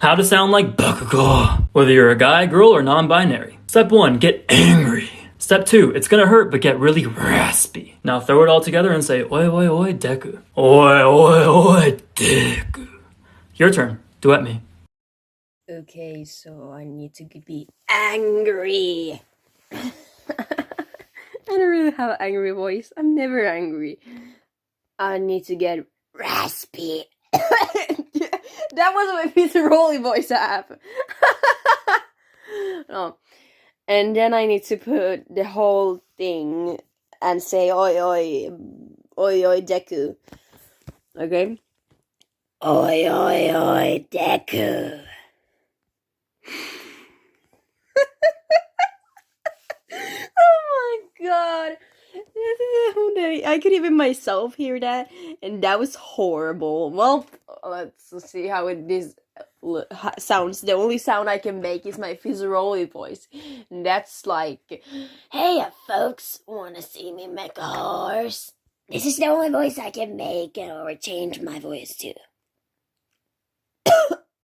How to sound like bakugou, whether you're a guy, girl, or non-binary. Step 1, get angry. Step 2, it's gonna hurt but get really raspy. Now throw it all together and say oi oi oi deku. Oi oi oi deku. Your turn, duet me. Okay, so I need to be angry. I don't really have an angry voice. I'm never angry. I need to get raspy. That was my Peter Rolly voice I have. Oh. And then I need to put the whole thing and say oi oi oi oi deku. Okay? Oi oi oi deku. Oh my god. I could even myself hear that, and that was horrible. Well, let's see how this sounds. The only sound I can make is my Fizzaroli voice. And that's like, hey folks, wanna see me make a horse? This is the only voice I can make, or change my voice to.